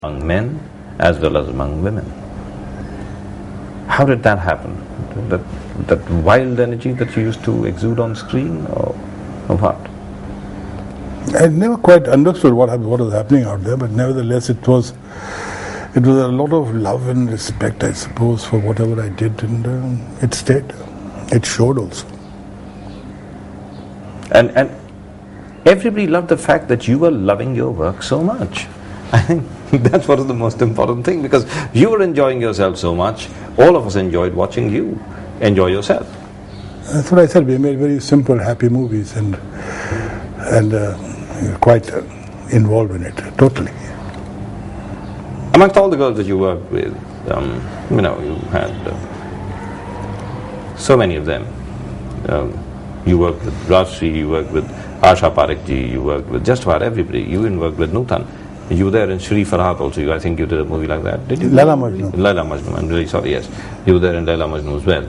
among men as well as among women. How did that happen? That wild energy that you used to exude on screen, or what? I never quite understood what was happening out there, but nevertheless it was a lot of love and respect, I suppose, for whatever I did, and it stayed. It showed also. And everybody loved the fact that you were loving your work so much. I think that's what is the most important thing, because you were enjoying yourself so much. All of us enjoyed watching you enjoy yourself. That's what I said. We made very simple, happy movies, and quite involved in it, totally. Amongst all the girls that you worked with, you had so many of them. You worked with Rajshri, you worked with Asha Parekh ji, you worked with just about everybody. You even worked with Nutan. You were there in Shri Farhat also. I think you did a movie like that, did you? Laila Majnu. Laila Majnu. I'm really sorry, yes. You were there in Laila Majnu as well.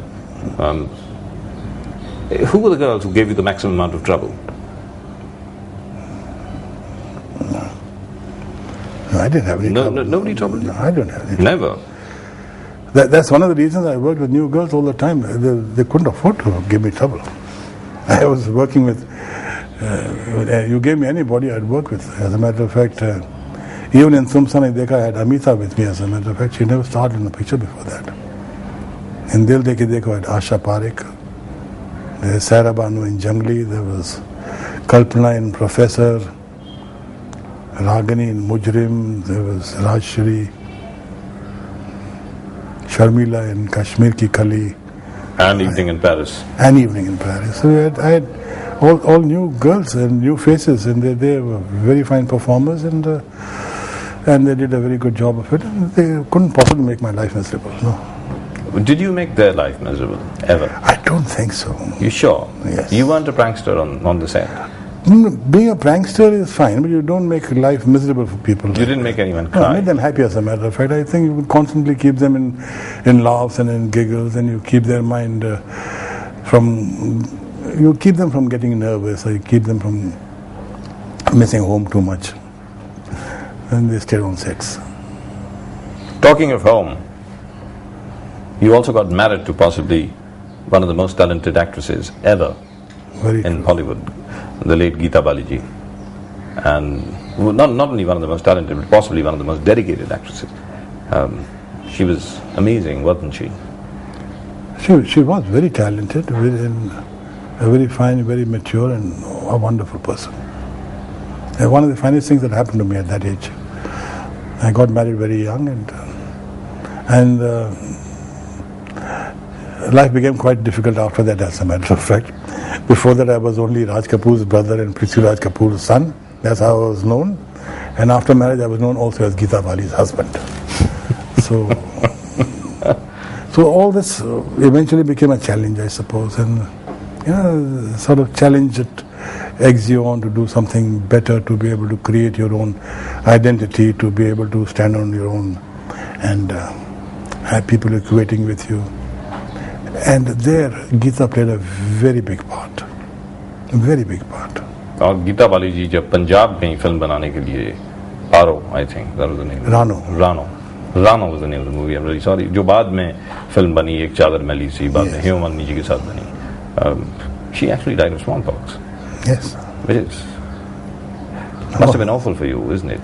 Who were the girls who gave you the maximum amount of trouble? No, I didn't have any trouble. Nobody troubled you? No, I don't have any trouble. Never? That's one of the reasons I worked with new girls all the time. They couldn't afford to give me trouble. I was working with, you gave me anybody I'd work with. As a matter of fact, even in Sumsana Dekha, I had Amita with me. As a matter of fact, she never starred in a picture before that. In Dil Dekhe Dekho, I had Asha Parekh. There was Saira Banu in Jangli. There was Kalpana in Professor. Ragini in Mujrim. There was Rajshri. Sharmila in Kashmir Ki Kali. And Evening in Paris. And Evening in Paris. So I had all new girls and new faces, and they were very fine performers, and they did a very good job of it. And they couldn't possibly make my life miserable, no. Did you make their life miserable, ever? I don't think so. You sure? Yes. You weren't a prankster on the set? Being a prankster is fine, but you don't make life miserable for people. You didn't make anyone No, cry? make them happy, as a matter of fact. I think you would constantly keep them in laughs and in giggles, and you keep their mind you keep them from getting nervous, or you keep them from missing home too much. And they stay on sets. Talking of home, you also got married to possibly one of the most talented actresses ever in Hollywood, the late Geeta Baliji. And not only one of the most talented, but possibly one of the most dedicated actresses. She was amazing, wasn't she? She was very talented, very fine, very mature, and a wonderful person. And one of the finest things that happened to me at that age. I got married very young, and life became quite difficult after that, as a matter of fact. Before that, I was only Raj Kapoor's brother and Prithviraj Kapoor's son. That's how I was known. And after marriage, I was known also as Geeta Bali's husband. So all this eventually became a challenge, I suppose, and sort of challenge that eggs you on to do something better, to be able to create your own identity, to be able to stand on your own, and have people equating with you. And there, Geeta played a very big part. A very big part. और गीता बाली जी जब पंजाब में film बनाने के लिए आरो, I think that was the name. Rano was the name of the movie. I'm really sorry. जो बाद में फिल्म बनी एक चादर मैली सी, बाद में हेमा मालिनी जी के साथ बनी. She actually died of smallpox. Yes. Which must have been awful for you, isn't it?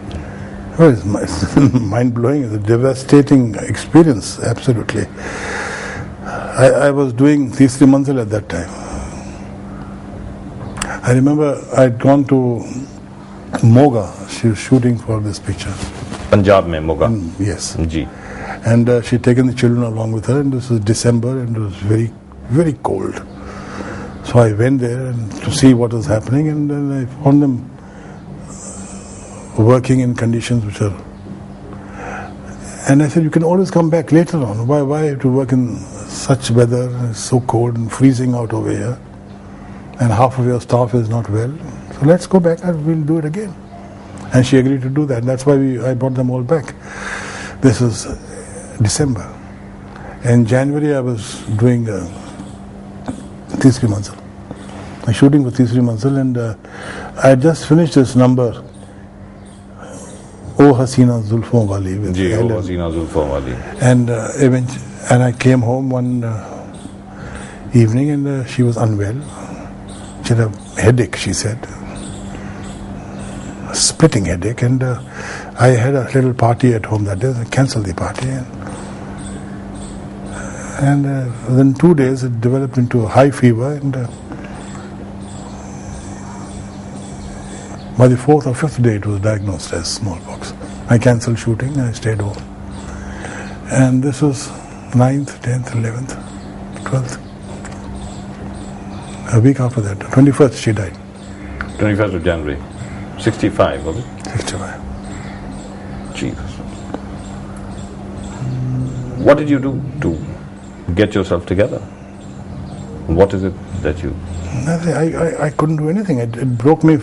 Well, it's mind-blowing. It's a devastating experience, absolutely. I was doing Teesri Manzil at that time. I remember I'd gone to Moga. She was shooting for this picture. Punjab mein Moga. Yes. Ji. And she'd taken the children along with her, and this was December, and it was very, very cold. So I went there to see what was happening, and then I found them working in conditions which are... And I said, you can always come back later on. Why have to work in such weather? It's so cold and freezing out over here, and half of your staff is not well. So let's go back and we'll do it again. And she agreed to do that. That's why I brought them all back. This was December. In January, I was doing Teesri Manzil. I was shooting for Teesri Manzil, and I had just finished this number O Hasina Zulfon Wali with Ji, O Ellen. Hasina Zulfon Wali. And and I came home one evening and she was unwell. She had a headache, she said. A splitting headache. And I had a little party at home that day. I cancelled the party. And within 2 days it developed into a high fever. And by the 4th or 5th day it was diagnosed as smallpox. I cancelled shooting. I stayed home. And this was 9th, 10th, 11th, 12th. A week after that, 21st, she died. 21st of January. 65, was it? 65. Jesus. What did you do to get yourself together? What is it that you... Nothing. I couldn't do anything. It broke me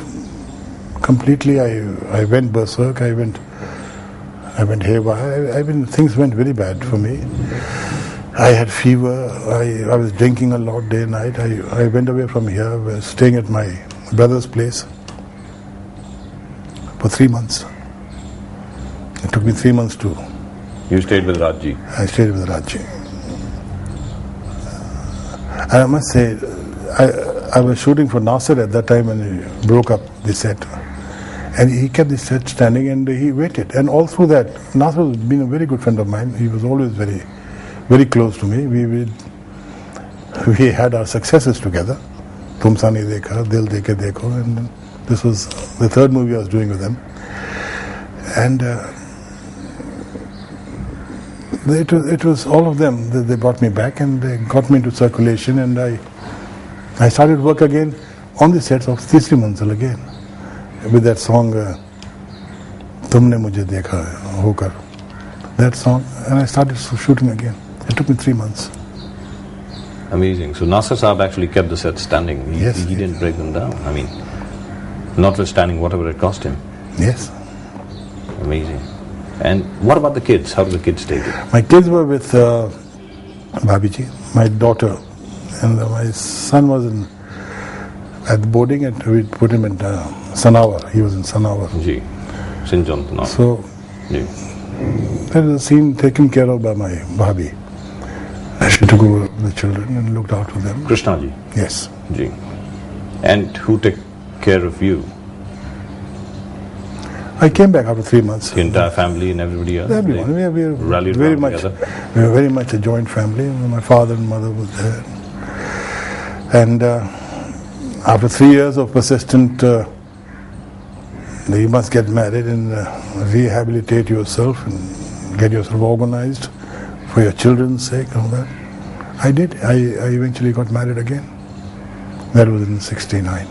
completely. I went berserk. I went haywire. Things went very bad for me. I had fever. I was drinking a lot day and night. I went away from here. I was staying at my brother's place for 3 months. It took me 3 months to... You stayed with Rajji? I stayed with Rajji. And I must say, I was shooting for Nasser at that time when he broke up the set. And he kept the set standing and he waited. And all through that, Nasser has been a very good friend of mine. He was always very, very close to me. We had our successes together. Tum Sa Nahi Dekha, Dil De Ke Dekho. And this was the third movie I was doing with him. And it was all of them. They brought me back and they got me into circulation. And I started work again on the sets of Teesri Manzil again. With that song, Tumne Mujhe Dekha Hokar. That song, and I started shooting again. It took me 3 months. Amazing. So Nasser Saab actually kept the set standing. He didn't break them down. I mean, notwithstanding whatever it cost him. Yes. Amazing. And what about the kids? How did the kids take it? My kids were with Bhabiji, my daughter, and my son was at the boarding, and we put him in Sanawar. He was in Sanawar. Ji. Sinjan Tanawar. So, that was a scene taken care of by my Bhabhi. She took over the children and looked after them. Krishna ji? Yes. Ji. And who took care of you? I came back after 3 months. The entire family and everybody else? Everyone. We are rallied very around much. together? We were very much a joint family. My father and mother was there. And after 3 years of persistent, you must get married and rehabilitate yourself and get yourself organized for your children's sake and all that. I did. I eventually got married again. That was in 69.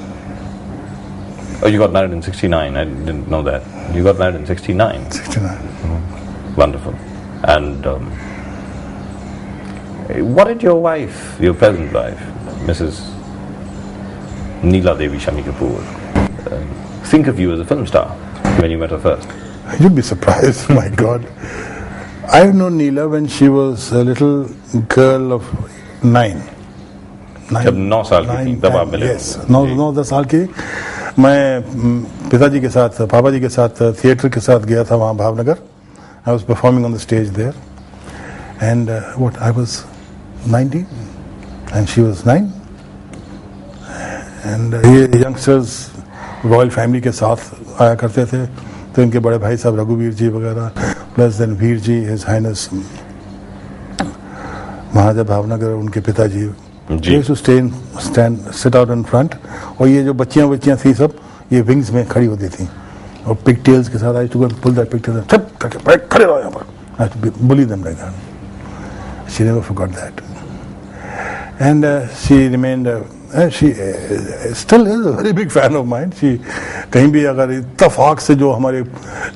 Oh, you got married in 69. I didn't know that. You got married in 69? 69. Wonderful. And what did your wife, your present wife, Mrs. Neela Devi Shammi Kapoor, think of you as a film star when you met her first? You'd be surprised, my God. I've known Neela when she was a little girl of 9. जब 9 साल की थी तब आप मिले? Yes, 9-10 साल की. मैं पिताजी के साथ, पापा जी के साथ थिएटर के साथ गया था वहाँ Bhavnagar. I was performing on the stage there. And I was 19 and she was 9. And ये youngsters रॉयल फैमिली के साथ आया करते थे. तो इनके बड़े भाई साहब रघुवीर जी वगैरह, plus then Veer ji, his highness महाराजा भावनगर, उनके पिताजी. used to sit out in front. और ये जो बच्चियां थी सब ये विंग्स में खड़ी होती थी और पिग टेल्स के साथ. I used to go and pull that pigtail, ठप करके खड़े रहो यहाँ पर. I used to bully them like that. She never forgot that. And she remained. She still is a very big fan of mine. She कहीं भी अगर इत्तेफाक से जो हमारे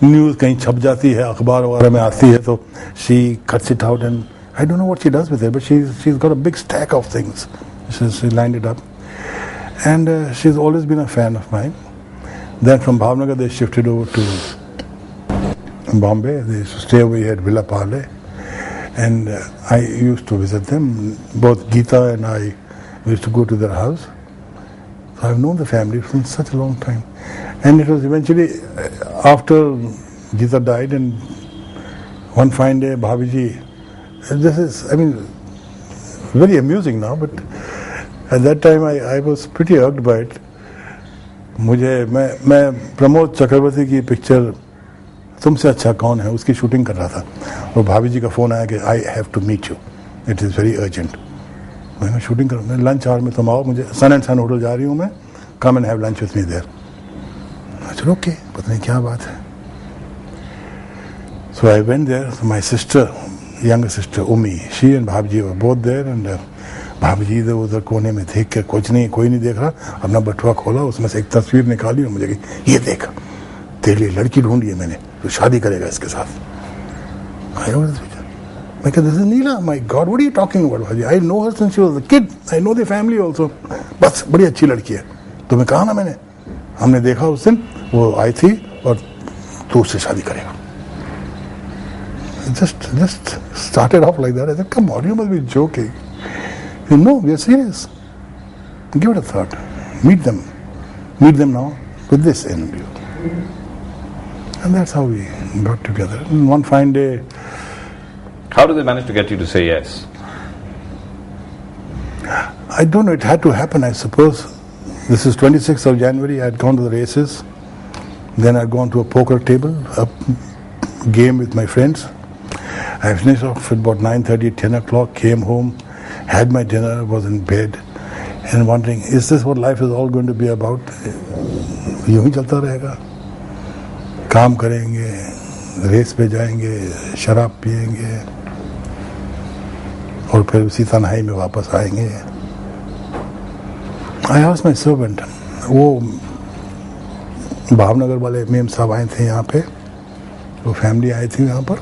न्यूज़ कहीं छप जाती है, अखबार वगैरह में आती है, तो she cuts it out, and I don't know what she does with it, but she's got a big stack of things. She lined it up, and she's always been a fan of mine. Then from Bhavnagar they shifted over to Bombay. They used to stay over here at Villa Parle, and I used to visit them. Both Geeta and I used to go to their house. So I've known the family from such a long time. And it was eventually after Geeta died, and one fine day, Bhabhi ji, this is, I mean, very amusing now, but at that time I was pretty irked by it. मैं प्रमोद चक्रवर्ती की picture तुमसे अच्छा कौन है उसकी shooting कर रहा था, और भाभी जी का फ़ोन आया कि I have to meet you, it is very urgent. मैं शूटिंग करूँ, मैं लंच आवर में तुम आओ, मुझे सन एंड सन होटल जा रही हूँ मैं, come and have lunch with me there. चलो ओके, पता नहीं क्या बात है. So I went there. My sister, younger sister Umi, she and bhabhi ji were both there, and bhabhi ji इधर उधर कोने में देख के, कुछ नहीं, कोई नहीं देख रहा, अपना बटुआ खोला, उसमें से एक तस्वीर निकाली और मुझे कही ये देख, तेरे लिए लड़की ढूंढी है मैंने, तो शादी करेगा इसके साथ. मैं कहता, this is Neela. My God, what are you talking about bhabhi? I know her since she was a kid, I know the family also. बस बड़ी अच्छी लड़की है. तुम्हें कहा ना मैंने, हमने देखा उस दिन, वो आई थी और तू उससे शादी करेगा. Just started off like that. I said, come on, you must be joking. You know, we are serious. Give it a thought. Meet them now with this in view. And that's how we got together. And one fine day. How did they manage to get you to say yes? I don't know, it had to happen, I suppose. This is 26th of January, I had gone to the races. Then I'd gone to a poker table, a game with my friends. I finished off at about 9:30, 10 o'clock, came home, had my dinner, was in bed, and wondering, is this what life is all going to be about? यूं ही चलता रहेगा, काम करेंगे, race पे जाएंगे, शराब पिएंगे, और फिर उसी तन्हाई में वापस आएंगे. I asked my servant, वो भावनगर वाले मेम साहब आए थे यहाँ पे, वो फैमिली आई थी यहाँ पर.